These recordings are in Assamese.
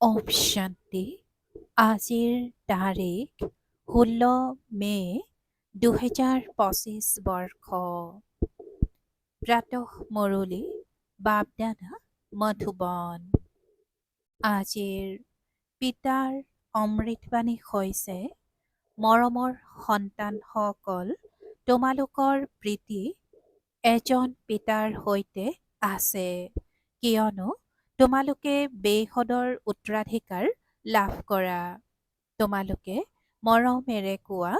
ওম শান্তি। আজিৰ তাৰিখ 16 মে 2025 বৰ্ষ। প্ৰাতঃ মুৰলী বাপদাদা মধুবন। আজিৰ পিতাৰ অমৃতবাণী হৈছে, মৰমৰ সন্তানসকল, তোমালোকৰ প্ৰীতি এজন পিতাৰ সৈতে আছে, কিয়নো তোমালোকে বেহদৰ উত্তৰাধিকাৰ লাভ কৰা। তোমালোকে মৰমেৰে কোৱা,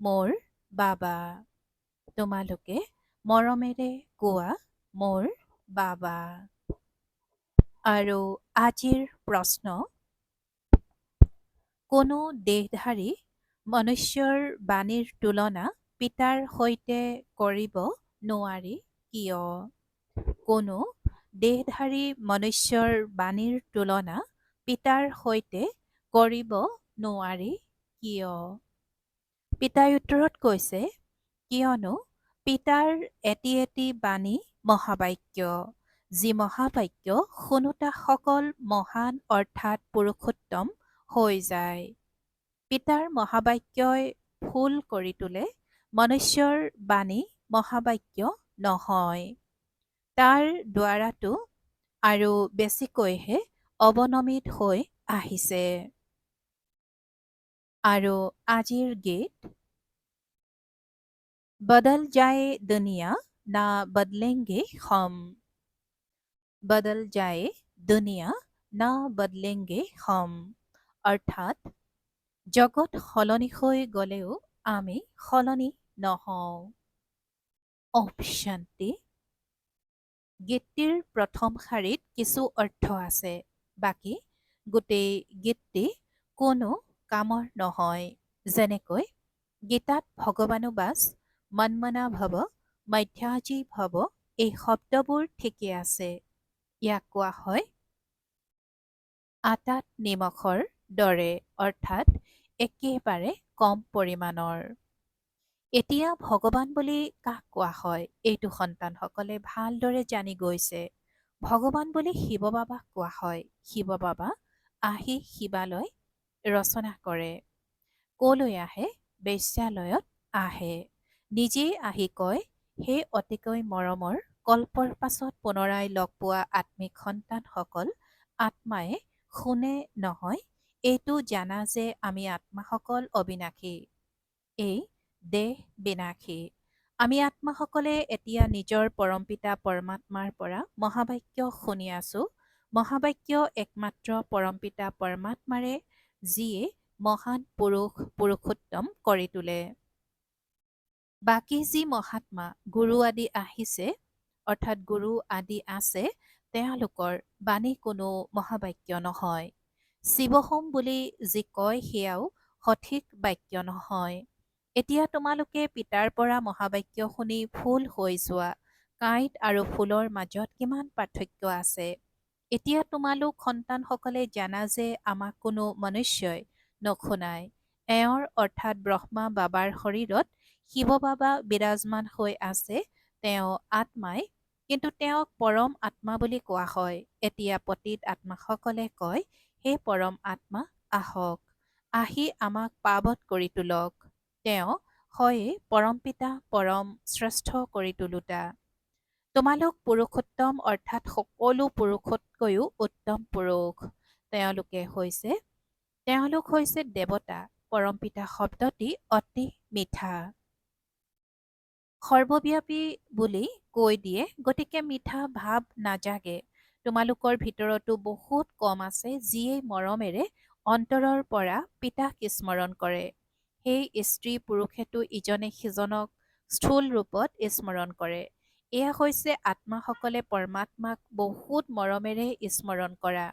মোৰ বাবা। তোমালোকে মৰমেৰে কোৱা, মোৰ বাবা। আৰু আজিৰ প্ৰশ্ন, কোনো দেহধাৰী মনুষ্যৰ বাণীৰ তুলনা পিতাৰ সৈতে কৰিব নোৱাৰি কিয়? কোনো দেহধাৰী মনুষ্যৰ বাণীৰ তুলনা পিতাৰ সৈতে কৰিব নোৱাৰি কিয়? পিতাই উত্তৰত কৈছে, কিয়নো পিতাৰ এটি এটি বাণী মহাবাক্য, যি মহাবাক্য শুনোতা সকল মহান অৰ্থাৎ পুৰুষোত্তম হৈ যায়। পিতাৰ মহাবাক্যই ফুল কৰি তোলে, মনুষ্যৰ বাণী মহাবাক্য নহয়। তাৰ দ্বাৰাটো আৰু বেছিকৈহে অৱনমিত হৈ আহিছে। আৰু আজিৰ গীত, বদল যায় দুনিয়া না বদলেংগে হম। বদল যায় দুনিয়া না বদলেংগে হম। অৰ্থাৎ জগত সলনি হৈ গলেও আমি সলনি নহওঁ। ওম শান্তি। গীতটিৰ প্ৰথম শাৰীত কিছু অৰ্থ আছে, বাকী গোটেই গীতটি কোনো কামৰ নহয়। যেনেকৈ গীতাত ভগৱানো বাছ, মন্মনা ভৱ, মধ্যাজী ভৱ এই শব্দবোৰ ঠিকে আছে। ইয়াক কোৱা হয় আটাত নিমখৰ দৰে, অৰ্থাৎ একেবাৰে কম পৰিমাণৰ। এতিয়া ভগৱান বুলি কাক কোৱা হয়, এইটো সন্তানসকলে ভালদৰে জানি গৈছে। ভগৱান বুলি শিৱ বাবাক কোৱা হয়। শিৱ বাবা আহি শিৱালয় ৰচনা কৰে। কলৈ আহে? বেশ্যালয়ত আহে। নিজেই আহি কয়, হে অতিকৈ মৰমৰ, কল্পৰ পাছত পুনৰাই লগ পোৱা আত্মিক সন্তানসকল, আত্মাই শুনে নহয়, এইটো জানা যে আমি আত্মাসকল অবিনাশী, এই দেহ বিনাশী। আমি আত্মাসকলে এতিয়া নিজৰ পৰমপিতা পৰমাত্মাৰ পৰা মহাবাক্য শুনি আছো। মহাবাক্য একমাত্ৰ পৰমপিতা পৰমাত্মাৰে, যিয়ে মহান পুৰুষ পুৰুষোত্তম কৰি তোলে। বাকী যি মহাত্মা গুৰু আদি আহিছে, অৰ্থাৎ গুৰু আদি আছে, তেওঁলোকৰ বাণী কোনো মহাবাক্য নহয়। শিৱহোম বুলি যি কয়, সেয়াও সঠিক বাক্য নহয়। এতিয়া তোমালোকে পিতাৰ পৰা মহাবাক্য শুনি ফুল হৈ যোৱা। কাঁইট আৰু ফুলৰ মাজত কিমান পাৰ্থক্য আছে। এতিয়া তোমালোক সন্তানসকলে জানা যে আমাক কোনো মনুষ্যই নশুনায়। এওঁৰ অৰ্থাৎ ব্ৰহ্মা বাবাৰ শৰীৰত শিৱ বাবা বিৰাজমান হৈ আছে, তেওঁ আত্মাই, কিন্তু তেওঁক পৰম আত্মা বুলি কোৱা হয়। এতিয়া পতিত আত্মাসকলে কয়, হে পৰম আত্মা আহক, আহি আমাক পাৱত কৰি তোলক। তেওঁ হয়ে পৰমপিতা পৰম শ্ৰেষ্ঠ কৰি তোলোতা। তোমালোক পুৰুষোত্তম, অৰ্থাৎ সকলো পুৰুষতকৈও উত্তম পুৰুষ। তেওঁলোক হৈছে দেৱতা। পৰমপিতা শব্দটি অতি মিঠা। সৰ্বব্যাপী বুলি কৈ দিয়ে, গতিকে মিঠা ভাৱ নাজাগে। তোমালোকৰ ভিতৰতো বহুত কম আছে, যিয়ে মৰমেৰে অন্তৰৰ পৰা পিতাক স্মৰণ কৰে। সেই স্ত্ৰী পুৰুষেতো ইজনে সিজনক স্থূল ৰূপত স্মৰণ কৰে। এয়া হৈছে আত্মাসকলে পৰমাত্মাক বহুত মৰমেৰে স্মৰণ কৰা।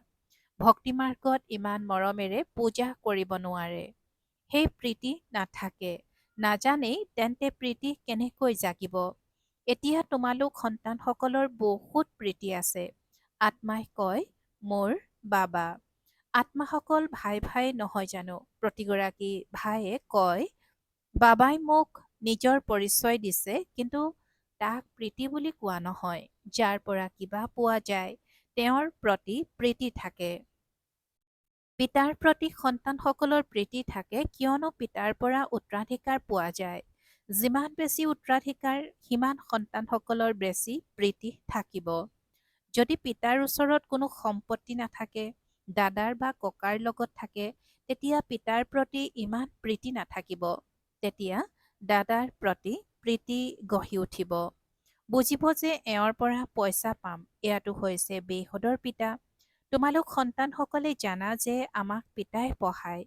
ভক্তিমাৰ্গত ইমান মৰমেৰে পূজা কৰিব নোৱাৰে। সেই প্ৰীতি নাথাকে, নাজানেই তেন্তে প্ৰীতি কেনেকৈ জাগিব। এতিয়া তোমালোক সন্তানসকলৰ বহুত প্ৰীতি আছে। আত্মাই কয়, মোৰ বাবা। আত্মাসকল ভাই ভাই নহয় জানো? প্ৰতিগৰাকী ভায়ে কয়, বাবাই মোক নিজৰ পৰিচয় দিছে, কিন্তু তাক প্ৰীতি বুলি কোৱা নহয়। যাৰ পৰা কিবা পোৱা যায়, তেওঁৰ প্ৰতি প্ৰীতি থাকে। পিতাৰ প্ৰতি সন্তানসকলৰ প্ৰীতি থাকে কিয়নো পিতাৰ পৰা উত্তৰাধিকাৰ পোৱা যায়। যিমান বেছি উত্তৰাধিকাৰ সিমান সন্তানসকলৰ বেছি প্ৰীতি থাকিব। যদি পিতাৰ ওচৰত কোনো সম্পত্তি নাথাকে, দাদাৰ বা ককাৰ লগত থাকে, তেতিয়া পিতাৰ প্ৰতি ইমান প্ৰীতি নাথাকিব। তেতিয়া দাদাৰ প্ৰতি প্ৰীতি গঢ়ি উঠিব। বুজিব যে এওঁৰ পৰা পইচা পাম, এয়াটো হৈছে বেহদৰ পিতা। তোমালোক সন্তানসকলে জানা যে আমাক পিতাই পঢ়ায়।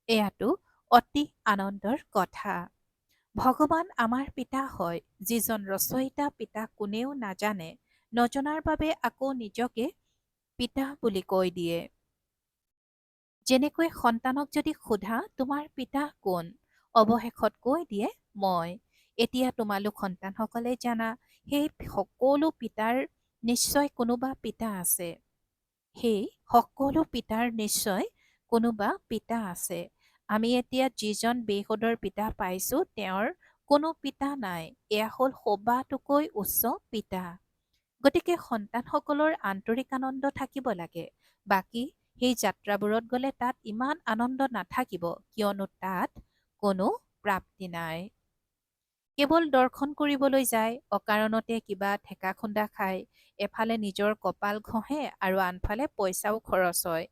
এয়াটো অতি আনন্দৰ কথা। ভগৱান আমাৰ পিতা হয়, যিজন ৰচয়িতা পিতা কোনেও নাজানে, নজনাৰ বাবে আকৌ নিজকে পিতা বুলি কৈ দিয়ে। যেনেকৈ সন্তানক যদি সোধা তোমাৰ পিতা কোন, অৱশেষত কৈ দিয়ে মই। এতিয়া তোমালোক সন্তানসকলে জানা সেই সকলো পিতাৰ নিশ্চয় কোনোবা পিতা আছে। সেই সকলো পিতাৰ নিশ্চয় কোনোবা পিতা আছে। আমি এতিয়া যিজন বেহদৰ পিতা পাইছোঁ তেওঁৰ কোনো পিতা নাই। এয়া হ'ল সবাতোকৈ উচ্চ পিতা। গতিকে সন্তানসকলৰ আন্তৰিক আনন্দ থাকিব লাগে। বাকী সেই যাত্ৰাবোৰত গ'লে তাত ইমান আনন্দ নাথাকিব কিয়নো তাত কোনো প্ৰাপ্তি নাই। কেৱল দৰ্শন কৰিবলৈ যায়, অকাৰণতে কিবা ঠেকা খুন্দা খায়, এফালে নিজৰ কপাল ঘঁহে আৰু আনফালে পইচাও খৰচ হয়।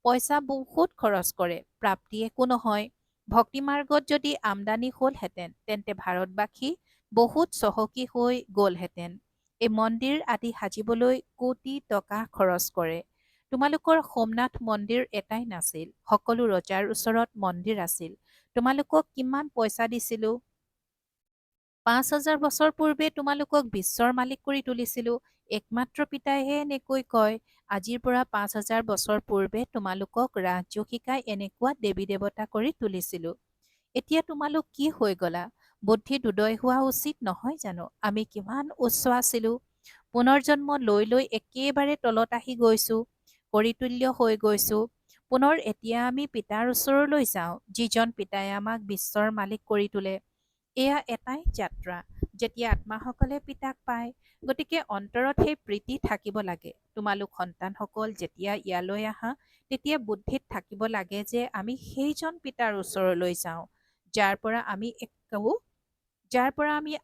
পইচা বহুত খৰচ কৰে, প্ৰাপ্তি একো নহয়। ভক্তি মাৰ্গত যদি আমদানি হ'লহেঁতেন তেন্তে ভাৰতবাসী বহুত চহকী হৈ গ'লহেঁতেন। এই মন্দিৰ আদি সাজিবলৈ কোটি টকা খৰচ কৰে। তোমালোকৰ সোমনাথ মন্দিৰ এটাই নাছিল, সকলো ৰজাৰ ওচৰত মন্দিৰ আছিল। তোমালোকক কিমান পইচা দিছিলোঁ। ৫,০০০ বছৰ পূৰ্বে তোমালোকক বিশ্বৰ মালিক কৰি তুলিছিলোঁ। একমাত্ৰ পিতাইহে এনেকৈ কয়, আজিৰ পৰা ৫,০০০ বছৰ পূৰ্বে তোমালোকক ৰাজযোগ শিকাই এনেকুৱা দেৱী দেৱতা কৰি তুলিছিলোঁ। এতিয়া তোমালোক কি হৈ গলা? বুদ্ধিত উদয় হোৱা উচিত নহয় জানো? আমি কিমান উচ্চ আছিলোঁ। পুনৰ্জন্ম লৈ লৈ একেবাৰে তলত আহি গৈছোঁ, কৰিতুল্য হৈ গৈছোঁ। পুনৰ এতিয়া আমি পিতাৰ ওচৰলৈ যাওঁ, যিজন পিতাই আমাক বিশ্বৰ মালিক কৰি তোলে। এয়া এটাই যাত্ৰা, যেতিয়া আত্মাসকলে পিতাক পায়। গতিকে অন্তৰত সেই প্ৰীতি থাকিব লাগে। তোমালোক সন্তানসকল যেতিয়া ইয়ালৈ আহা, তেতিয়া বুদ্ধিত থাকিব লাগে যে আমি সেইজন পিতাৰ ওচৰলৈ যাওঁ, যাৰ পৰা আমি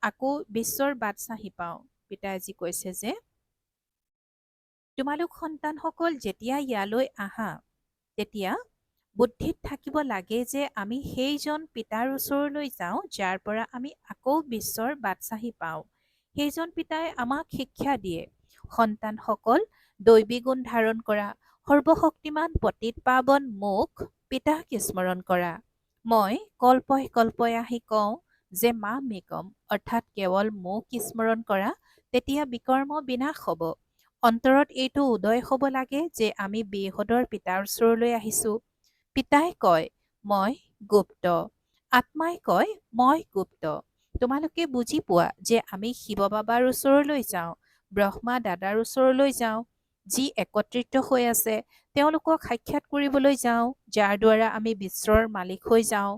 আকৌ বিশ্বৰ বাদশ্বাহী পাওঁ। পিতাই আজি কৈছে যে তোমালোক সন্তানসকল যেতিয়া ইয়ালৈ আহা, তেতিয়া বুদ্ধিত থাকিব লাগে যে আমি সেইজন পিতাৰ ওচৰলৈ যাওঁ, যাৰ পৰা আমি আকৌ বিশ্বৰ বাদশ্বাহী পাওঁ। সেইজন পিতাই আমাক শিক্ষা দিয়ে। সন্তানসকল দৈবী গুণ ধাৰণ কৰা, সৰ্বশক্তিমান পতিত পাৱন মোক পিতাক স্মৰণ কৰা। মই কল্পই কল্পই আহি কওঁ যে মা মেকম, অৰ্থাৎ কেৱল মোক স্মৰণ কৰা, তেতিয়া বিকৰ্ম বিনাশ হ'ব। অন্তৰত এইটো উদয় হ'ব লাগে যে আমি বেহদৰ পিতাৰ ওচৰলৈ আহিছোঁ। পিতাই কয় মই গুপ্ত, আত্মাই কয় মই গুপ্ত। তোমালোকে বুজি পোৱা যে আমি শিৱ বাবাৰ ওচৰলৈ যাওঁ, ব্ৰহ্মা দাদাৰ ওচৰলৈ যাওঁ, যি একত্ৰিত হৈ আছে, তেওঁলোকক সাক্ষাৎ কৰিবলৈ যাওঁ, যাৰ দ্বাৰা আমি বিশ্বৰ মালিক হৈ যাওঁ।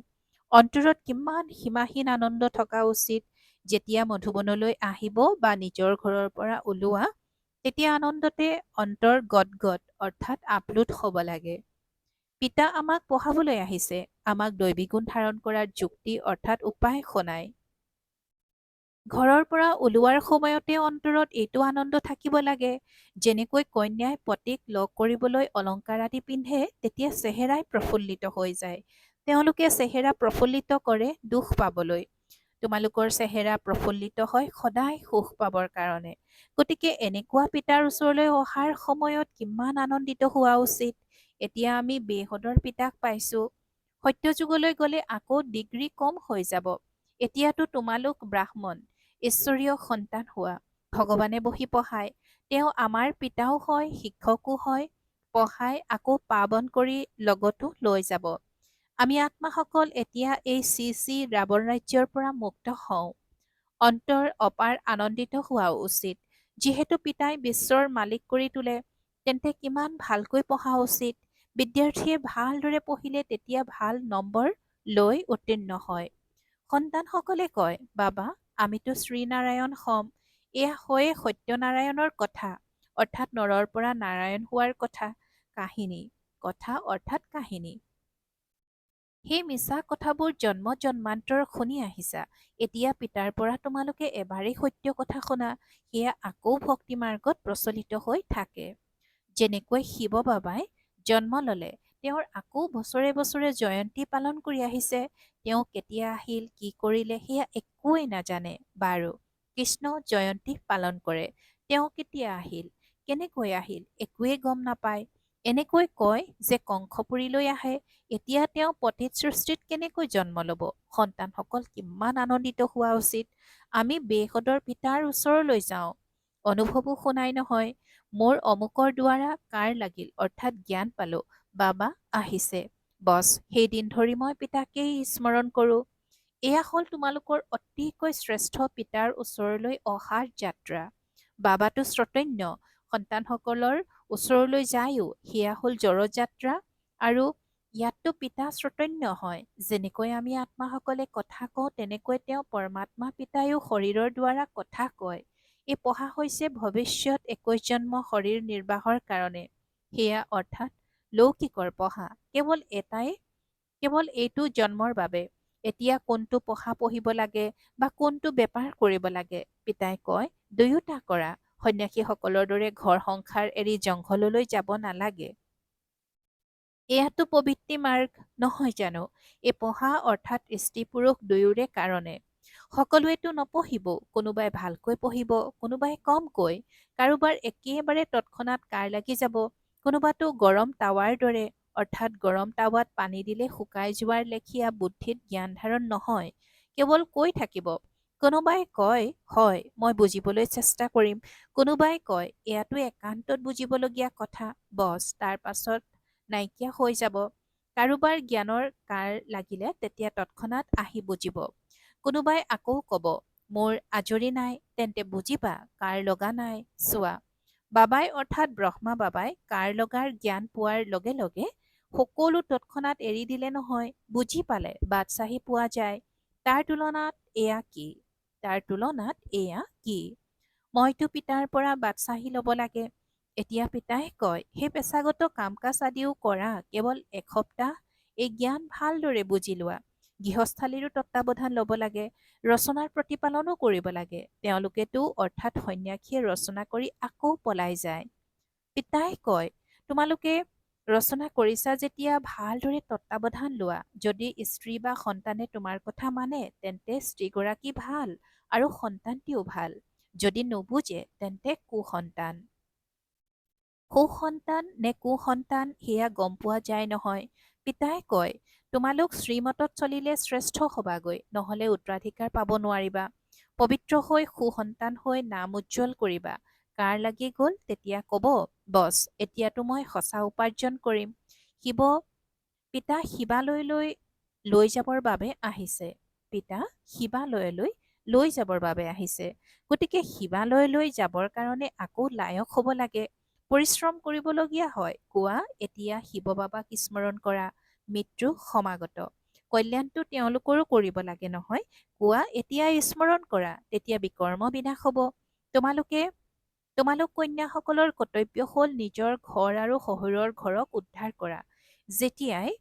অন্তৰত কিমান সীমাহীন আনন্দ থকা উচিত। যেতিয়া মধুবনলৈ আহিব বা নিজৰ ঘৰৰ পৰা ওলোৱা, তেতিয়া আনন্দতে অন্তৰ গদগদ অৰ্থাৎ আপ্লুত হ'ব লাগে। পিতা আমাক পঢ়াবলৈ আহিছে, আমাক দৈবী গুণ ধাৰণ কৰাৰ যুক্তি অৰ্থাৎ উপায় শুনায়। ঘৰৰ পৰা ওলোৱাৰ সময়তে অন্তৰত এইটো আনন্দ থাকিব লাগে। যেনেকৈ কন্যাই পতিক লগ কৰিবলৈ অলংকাৰ আদি পিন্ধে, তেতিয়া চেহেৰাই প্ৰফুল্লিত হৈ যায়। তেওঁলোকে চেহেৰা প্ৰফুল্লিত কৰে দুখ পাবলৈ। তোমালোকৰ চেহেৰা প্ৰফুল্লিত হয় সদায় সুখ পাবৰ কাৰণে। গতিকে এনেকুৱা পিতাৰ ওচৰলৈ অহাৰ সময়ত কিমান আনন্দিত হোৱা উচিত। এতিয়া আমি বেহদৰ পিতাক পাইছোঁ। সত্যযুগলৈ গ'লে আকৌ ডিগ্ৰী কম হৈ যাব। এতিয়াতো তোমালোক ব্ৰাহ্মণ, ঈশ্বৰীয় সন্তান হোৱা। ভগৱানে বহি পঢ়ায়, তেওঁ আমাৰ পিতাও হয়, শিক্ষকো হয়। পঢ়াই আকৌ পাৱন কৰি লগতো লৈ যাব। আমি আত্মাসকল এতিয়া এই শ্ৰী ৰাৱণ ৰাজ্যৰ পৰা মুক্ত হওঁ। অন্তৰ অপাৰ আনন্দিত হোৱা উচিত। যিহেতু পিতাই বিশ্বৰ মালিক কৰি তোলে, তেন্তে কিমান ভালকৈ পঢ়া উচিত। বিদ্যাৰ্থীয়ে ভালদৰে পঢ়িলে তেতিয়া ভাল নম্বৰ লৈ উত্তীৰ্ণ হয়। সন্তানসকলে কয়, বাবা আমিতো শ্ৰীনাৰায়ণ হ'ম। এয়া হয়ে সত্যনাৰায়ণৰ কথা, অৰ্থাৎ নৰৰ পৰা নাৰায়ণ হোৱাৰ কথা কাহিনী। কথা অৰ্থাৎ কাহিনী। সেই মিছা কথাবোৰ জন্ম জন্মান্তৰ শুনি আহিছা। এতিয়া পিতাৰ পৰা তোমালোকে এবাৰেই সত্য কথা শুনা, সেয়া আকৌ ভক্তি মাৰ্গত প্ৰচলিত হৈ থাকে। যেনেকৈ শিৱ বাবাই জন্ম ল'লে, তেওঁৰ আকৌ বছৰে বছৰে জয়ন্তী পালন কৰি আহিছে। তেওঁ কেতিয়া আহিল, কি কৰিলে সেয়া একোৱেই নাজানে। বাৰু, কৃষ্ণ জয়ন্তী পালন কৰে, তেওঁ কেতিয়া আহিল, কেনেকৈ আহিল একোৱেই গম নাপায়। এনেকৈ কয় যে কংসপুৰীলৈ আহে। এতিয়া তেওঁ পতিত সৃষ্টিত কেনেকৈ জন্ম ল'ব? সন্তানসকল কিমান আনন্দিত হোৱা উচিত। আমি বেহদৰ পিতাৰ ওচৰলৈ যাওঁ, অনুভৱো শুনাই নহয়। মোৰ অমুকৰ দ্বাৰা কাৰ লাগিল অৰ্থাৎ জ্ঞান পালো, বাবা আহিছে। বছ, সেইদিন ধৰি মই পিতাকেই স্মৰণ কৰোঁ। এয়া হ'ল তোমালোকৰ অতিকৈ শ্ৰেষ্ঠ পিতাৰ ওচৰলৈ অহাৰ যাত্ৰা। বাবাটো শ্ৰোতন্য, সন্তানসকলৰ ওচৰলৈ যায়ো, সেয়া হ'ল জড়যাত্ৰা। আৰু ইয়াততো পিতা শ্ৰোতন্য হয়। যেনেকৈ আমি আত্মাসকলে কথা কওঁ, তেনেকৈ তেওঁ পৰমাত্মা পিতায়ো শৰীৰৰ দ্বাৰা কথা কয়। এই পঢ়া হৈছে ভৱিষ্যত 21 জন্ম শৰীৰ নিৰ্বাহৰ কাৰণে। সেয়া অৰ্থাৎ লৌকিকৰ পঢ়া, কেৱল এইটো জন্মৰ বাবে। এতিয়া কোনটো পঢ়া পঢ়িব লাগে বা কোনটো বেপাৰ কৰিব লাগে, পিতাই কয় দুয়োটা কৰা। সন্যাসীসকলৰ দৰে ঘৰ সংসাৰ এৰি জংঘললৈ যাব নালাগে। এয়াতো পবিত্ৰী মাৰ্গ নহয় জানো? এই পঢ়া অৰ্থাৎ স্ত্ৰী পুৰুষ দুয়োৰে কাৰণে। সকলোৱেতো নপঢ়িব, কোনোবাই ভালকৈ পঢ়িব, কোনোবাই কমকৈ, কাৰোবাৰ একেবাৰে তৎক্ষণাৎ কাৰ লাগি যাব, কোনোবাতো গৰম টাৱাৰ দৰে, অৰ্থাৎ গৰম টাৱাত পানী দিলে শুকাই যোৱাৰ লেখীয়া বুদ্ধিত জ্ঞান ধাৰণ নহয়, কেৱল কৈ থাকিব। কোনোবাই কয় হয়, মই বুজিবলৈ চেষ্টা কৰিম, কোনোবাই কয় এয়াতো একান্তত বুজিবলগীয়া কথা, বছ তাৰ পাছত নাইকিয়া হৈ যাব। কাৰোবাৰ জ্ঞানৰ কাৰ লাগিলে তেতিয়া তৎক্ষণাৎ আহি বুজিব। কোনোবাই আকৌ কব মোৰ আজৰি নাই, তেন্তে বুজিবা কাৰ লগা নাই। চোৱা, বাবাই অৰ্থাৎ ব্ৰহ্মা বাবাই কাৰ লগাৰ জ্ঞান পোৱাৰ লগে লগে সকলো তৎক্ষণাৎ এৰি দিলে নহয়, বুজি পালে বাদচাহী পোৱা যায়। তাৰ তুলনাত এয়া কি? মইতো পিতাৰ পৰা বাদচাহী ল'ব লাগে। এতিয়া পিতাই কয় সেই পেছাগত কাম কাজ আদিও কৰা, কেৱল এসপ্তাহ এই জ্ঞান ভালদৰে বুজি লোৱা। গৃহস্থালীৰো তত্বাৱধান ল'ব লাগে, ৰচনাৰ প্ৰতিপালনো কৰিব লাগে। তেওঁলোকেতো অৰ্থাৎ সন্যাসীয়ে ৰচনা কৰি আকৌ পলাই যায়। পিতাই কয় তোমালোকে ৰচনা কৰিছা যেতিয়া ভালদৰে তত্বাৱধান লোৱা। যদি স্ত্ৰী বা সন্তানে তোমাৰ কথা মানে, তেন্তে স্ত্ৰীগৰাকী ভাল আৰু সন্তানটিও ভাল। যদি নুবুজে তেন্তে কুসন্তান। সুসন্তান নে কুসন্তান সেয়া গম পোৱা যায় নহয়। পিতাই কয় তোমালোক শ্ৰীমতত চলিলে শ্ৰেষ্ঠ হবাগৈ, নহলে উত্তৰাধিকাৰ পাব নোৱাৰিবা। পবিত্ৰ হৈ সুসন্তান হৈ নাম উজ্জ্বল কৰিবা। কাৰ লাগি গল তেতিয়া কব বছ, এতিয়াতো মই সঁচা উপাৰ্জন কৰিম। পিতা শিৱালয়লৈ লৈ যাবৰ বাবে আহিছে। পিতা শিৱালয়লৈ লৈ যাবৰ বাবে আহিছে। গতিকে শিৱালয়লৈ যাবৰ কাৰণে আকৌ লায়ক হ'ব লাগে, পৰিশ্ৰম কৰিবলগীয়া হয়। কোৱা এতিয়া শিৱ বাবাক স্মৰণ কৰা, মৃত্যু সমাগত, কল্যাণটো তেওঁলোকৰো কৰিব লাগে নহয়। কোৱা এতিয়া স্মৰণ কৰা, তেতিয়া বিকৰ্ম বিনাশ হ'ব। তোমালোক কন্যাসকলৰ কৰ্তব্য হ'ল নিজৰ ঘৰ আৰু শহুৰৰ ঘৰক উদ্ধাৰ কৰা। যেতিয়াই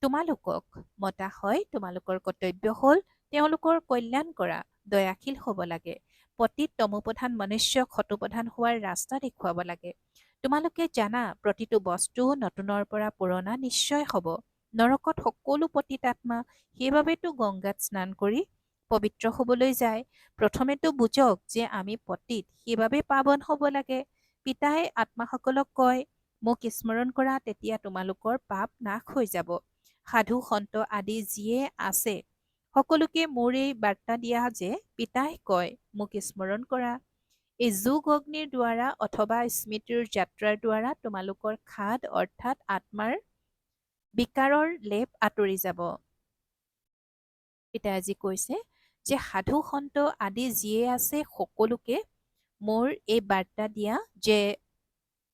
তোমালোকক মতা হয়, তোমালোকৰ কৰ্তব্য হ'ল তেওঁলোকৰ কল্যাণ কৰা, দয়াশীল হ'ব লাগে। পতিত তমোপ্ৰধান মনুষ্যক শতপ্ৰধান হোৱাৰ ৰাস্তা দেখুৱাব লাগে। তোমালোকে জানা প্ৰতিটো বস্তু নতুনৰ পৰা পুৰণা নিশ্চয় হ'ব। নৰকত সকলো পতিত আত্মা, সেইবাবেতো গংগাত স্নান কৰি পবিত্ৰ হ'বলৈ যায়। প্ৰথমেতো বুজক যে আমি পতিত, সেইবাবে পাৱন হ'ব লাগে। পিতাই আত্মাসকলক কয় মোক স্মৰণ কৰা, তেতিয়া তোমালোকৰ পাপ নাশ হৈ যাব। সাধু সন্ত আদি যিয়ে আছে সকলোকে মোৰ এই বাৰ্তা দিয়া যে পিতাই কয় মোক স্মৰণ কৰা। এই যোগ অগ্নিৰ দ্বাৰা অথবা স্মৃতিৰ যাত্ৰাৰ দ্বাৰা তোমালোকৰ খাদ অৰ্থাৎ আত্মাৰ বিকাৰৰ লেপ আঁতৰি যাব। পিতাই আজি কৈছে যে সাধু সন্ত আদি যিয়ে আছে সকলোকে মোৰ এই বাৰ্তা দিয়া যে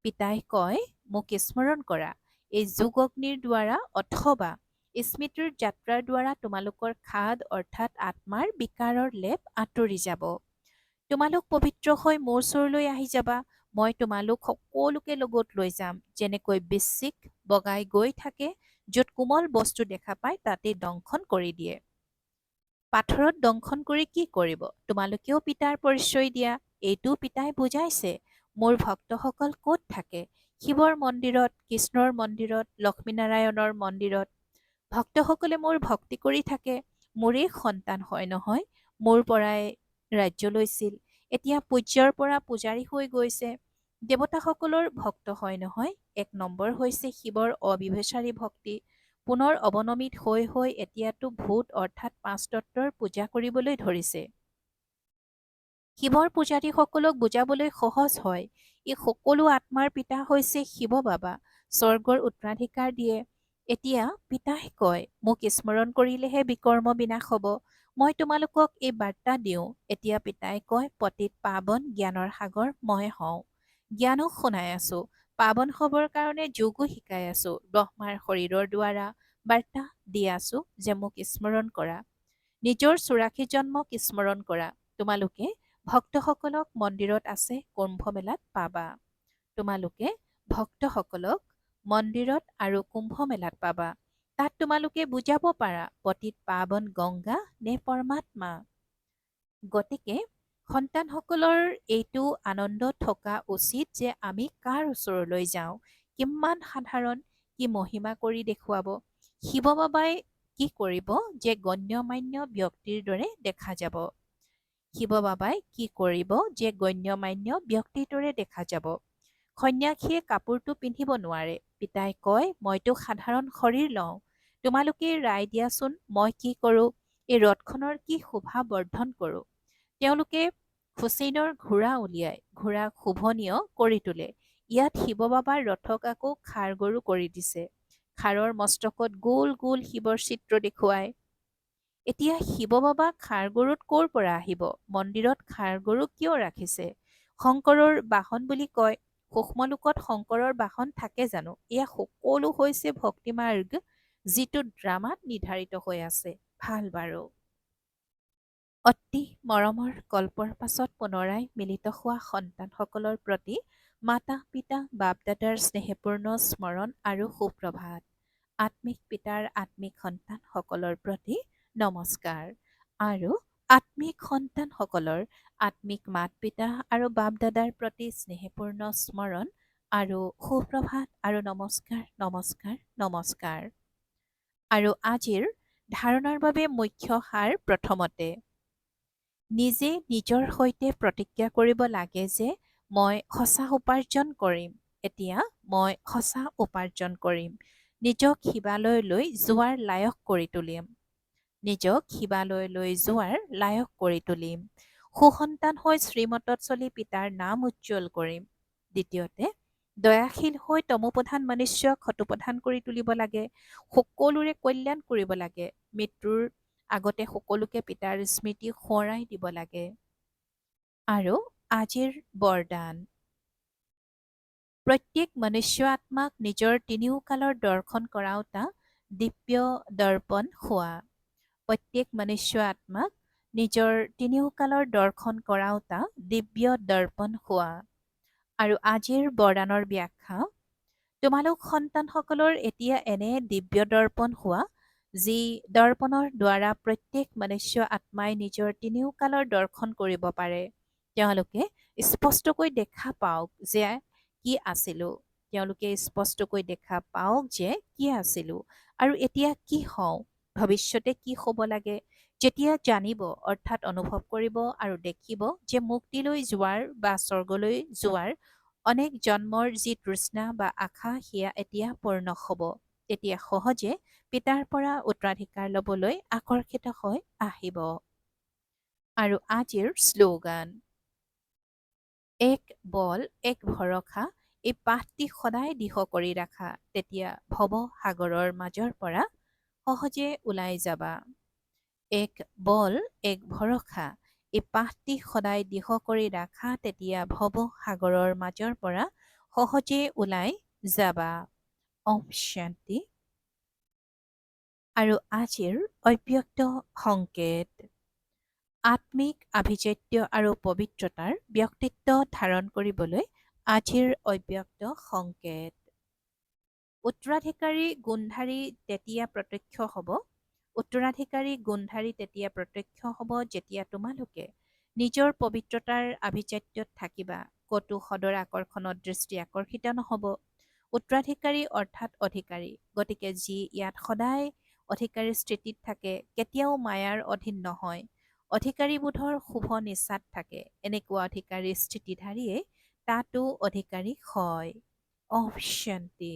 পিতাই কয় মোক স্মৰণ কৰা। এই যোগ অগ্নিৰ দ্বাৰা অথবা স্মৃতিৰ যাত্ৰাৰ দ্বাৰা তোমালোকৰ খাদ অৰ্থাৎ আত্মাৰ বিকাৰৰ লেপ আঁতৰি যাব। তোমালোক পবিত্ৰ হৈ মোৰ ওচৰলৈ আহি যাবা। মই তোমালোক সকলোকে লগত লৈ যাম। যেনেকৈ বৃশ্চিক বগাই গৈ থাকে, য'ত কোমল বস্তু দেখা পায় তাতে দংশন কৰি দিয়ে। পাথৰত দংশন কৰি কি কৰিব? তোমালোকেও পিতাৰ পৰিচয় দিয়া। এইটো পিতাই বুজাইছে। মোৰ ভক্তসকল ক'ত থাকে? শিৱৰ মন্দিৰত, কৃষ্ণৰ মন্দিৰত, লক্ষ্মীনাৰায়ণৰ মন্দিৰত। ভক্তসকলে মোৰ ভক্তি কৰি থাকে। মোৰেই সন্তান হয় নহয়, মোৰ পৰাই ৰাজ্য লৈছিল। এতিয়া পূজ্যৰ পৰা পূজাৰী হৈ গৈছে। দেৱতাসকলৰ ভক্ত হয় নহয়। 1 নম্বৰ হৈছে শিৱৰ অবিভেচাৰী ভক্তি। পুনৰ অৱনমিত হৈ হৈ এতিয়াতো ভূত অৰ্থাৎ 5 তত্ত্বৰ পূজা কৰিবলৈ ধৰিছে। শিৱৰ পূজাৰীসকলক বুজাবলৈ সহজ হয়। এই সকলো আত্মাৰ পিতা হৈছে শিৱ বাবা। স্বৰ্গৰ উত্তৰাধিকাৰ দিয়ে। এতিয়া পিতাই কয়, মোক স্মৰণ কৰিলেহে বিকৰ্ম বিনাশ হ'ব। মই তোমালোকক এই বাৰ্তা দিওঁ। এতিয়া পিতাই কয়, পতিত পাৱন জ্ঞানৰ সাগৰ মই হওঁ। জ্ঞানো শুনাই আছো। পাৱন হ'বৰ কাৰণে যোগো শিকাই আছো। ব্ৰহ্মাৰ শৰীৰৰ দ্বাৰা বাৰ্তা দি আছো যে মোক স্মৰণ কৰা। নিজৰ 84 জন্মক স্মৰণ কৰা। তোমালোকে ভক্তসকলক মন্দিৰত আছে কুম্ভ মেলাত পাবা। তোমালোকে ভক্তসকলক মন্দিৰত আৰু কুম্ভ মেলাত পাবা। তাত তোমালোকে বুজাব পাৰা পতিত পাৱন গংগা নে পৰমাত্মা। গতিকে সন্তানসকলৰ এইটো আনন্দ থকা উচিত যে আমি কাৰ ওচৰলৈ যাওঁ, কিমান সাধাৰণ, কি মহিমা কৰি দেখুৱাব। শিৱ বাবাই কি কৰিব যে গণ্যমান্য ব্যক্তিৰ দৰে দেখা যাব। শিৱ বাবাই কি কৰিব যে গণ্যমান্য ব্যক্তিৰ দৰে দেখা যাব। সন্ন্যাসীয়ে কাপোৰটো পিন্ধিব নোৱাৰে। পিতাই কয়, মইতো সাধাৰণ শৰীৰ লওঁ। তোমালোকে ৰায় দিয়াচোন, মই কি কৰোঁ? এই ৰথখনৰ কি শোভা বৰ্ধন কৰোঁ। তেওঁলোকে হুছেইনৰ ঘোঁৰা উলিয়াই ঘোঁৰাক শোভনীয় কৰি তোলে। ইয়াত শিৱ বাবাৰ ৰথক আকৌ ষাঁড় গৰু কৰি দিছে। ষাঁড়ৰ মস্তকত গোল গোল শিৱৰ চিত্ৰ দেখুৱায়। এতিয়া শিৱ বাবা ষাঁড় গৰুত ক'ৰ পৰা আহিব? মন্দিৰত ষাঁড় গৰু কিয় ৰাখিছে? শংকৰৰ বাহন বুলি কয়। সূক্ষ্মলোকত শংকৰৰ বাহন থাকে জানো? এয়া সকলো হৈছে ভক্তিমাৰ্গ, যিটো ড্ৰামাত নিৰ্ধাৰিত হৈ আছে। ভাল বাৰু। অতি মৰমৰ কল্পৰ পাছত পুনৰাই মিলিত হোৱা সন্তানসকলৰ প্ৰতি মাতা পিতা বাপ দাদাৰ স্নেহপূৰ্ণ স্মৰণ আৰু সুপ্ৰভাত। আত্মিক পিতাৰ আত্মিক সন্তানসকলৰ প্ৰতি নমস্কাৰ আৰু আত্মিক সন্তানসকলৰ আত্মিক মাত পিতা আৰু বাপ দাদাৰ প্ৰতি স্নেহপূৰ্ণ স্মৰণ আৰু সুপ্ৰভাত আৰু নমস্কাৰ নমস্কাৰ নমস্কাৰ। আৰু আজিৰ ধাৰণাৰ বাবে মুখ্য সাৰ প্ৰথমতে নিজে নিজৰ সৈতে প্ৰতিজ্ঞা কৰিব লাগে যে মই সঁচা উপাৰ্জন কৰিম। এতিয়া মই সঁচা উপাৰ্জন কৰিম। নিজক শিৱালয়লৈ যোৱাৰ লায়ক কৰি তুলিম। নিজক শিৱালয়লৈ যোৱাৰ লায়ক কৰি তুলিম। সুসন্তান হৈ শ্ৰীমতত চলি পিতাৰ নাম উজ্জ্বল কৰিম। দ্বিতীয়তে দয়াশীল হৈ তমোপ্ৰধান মনুষ্যক সতোপ্ৰধান কৰি তুলিব লাগে। সকলোৰে কল্যাণ কৰিব লাগে। মৃত্যুৰ আগতে সকলোকে পিতাৰ স্মৃতি সোঁৱৰাই দিব লাগে। আৰু আজিৰ বৰদান, প্ৰত্যেক মনুষ্য আত্মাক নিজৰ তিনিওকালৰ দৰ্শন কৰাওঁতা দিব্য দৰ্পণ হোৱা। প্ৰত্যেক মনুষ্য আত্মাক নিজৰ তিনিওকালৰ দৰ্শন কৰাওঁতা দিব্য দৰ্পণ হোৱা। আৰু আজিৰ বৰদানৰ ব্যাখ্যা, তোমালোক সন্তানসকলৰ এতিয়া এনে দিব্য দৰ্পণ হোৱা, যি দৰ্পণৰ দ্বাৰা প্ৰত্যেক মনুষ্য আত্মাই নিজৰ তিনিওকালৰ দৰ্শন কৰিব পাৰে। তেওঁলোকে স্পষ্টকৈ দেখা পাওক যে কি আছিলোঁ। তেওঁলোকে স্পষ্টকৈ দেখা পাওক যে কি আছিলোঁ আৰু এতিয়া কি হওঁ, ভৱিষ্যতে কি হ'ব লাগে। যেতিয়া জানিব অৰ্থাৎ অনুভৱ কৰিব আৰু দেখিব যে মুক্তিলৈ যোৱাৰ বা স্বৰ্গলৈ যোৱাৰ অনেক জন্মৰ যি তৃষ্ণা বা আশা সেয়া এতিয়া পূৰ্ণ হ'ব, তেতিয়া সহজে পিতাৰ পৰা উত্তৰাধিকাৰ ল'বলৈ আকৰ্ষিত হৈ আহিব। আৰু আজিৰ শ্লোগান, এক বল এক ভৰসা, এই পাঠটি সদায় দৃঢ় কৰি ৰাখা, তেতিয়া ভৱ সাগৰৰ মাজৰ পৰা সহজে ওলাই যাবা। এক বল এক ভৰসা, এই পাঠটি সদায় দৃঢ় কৰি ৰাখা, তেতিয়া ভৱ সাগৰৰ মাজৰ পৰা সহজে ওলাই যাবা। ওম শান্তি। আৰু আজিৰ অব্যক্ত সংকেত, আত্মিক আভিজাত্য আৰু পবিত্ৰতাৰ ব্যক্তিত্ব ধাৰণ কৰিবলৈ আজিৰ অব্যক্ত সংকেত। উত্তৰাধিকাৰী গুণধাৰী তেতিয়া প্ৰত্যক্ষ হ'ব। উত্তৰাধিকাৰী গুণধাৰী তেতিয়া প্ৰত্যক্ষ হ'ব যেতিয়া তোমালোকে নিজৰ পবিত্ৰতাৰ আভিজাত্যত থাকিবা, ক'তো সদৰ আকৰ্ষণত দৃষ্টি আকৰ্ষিত নহ'ব। উত্তৰাধিকাৰী অৰ্থাৎ অধিকাৰী, গতিকে যি ইয়াত সদায় অধিকাৰীৰ স্থিতিত থাকে, কেতিয়াও মায়াৰ অধীন নহয়, অধিকাৰীবোধৰ শুভ নিচাত থাকে, এনেকুৱা অধিকাৰীৰ স্থিতিধাৰীয়ে তাতো অধিকাৰী হয়। অহ শান্তি।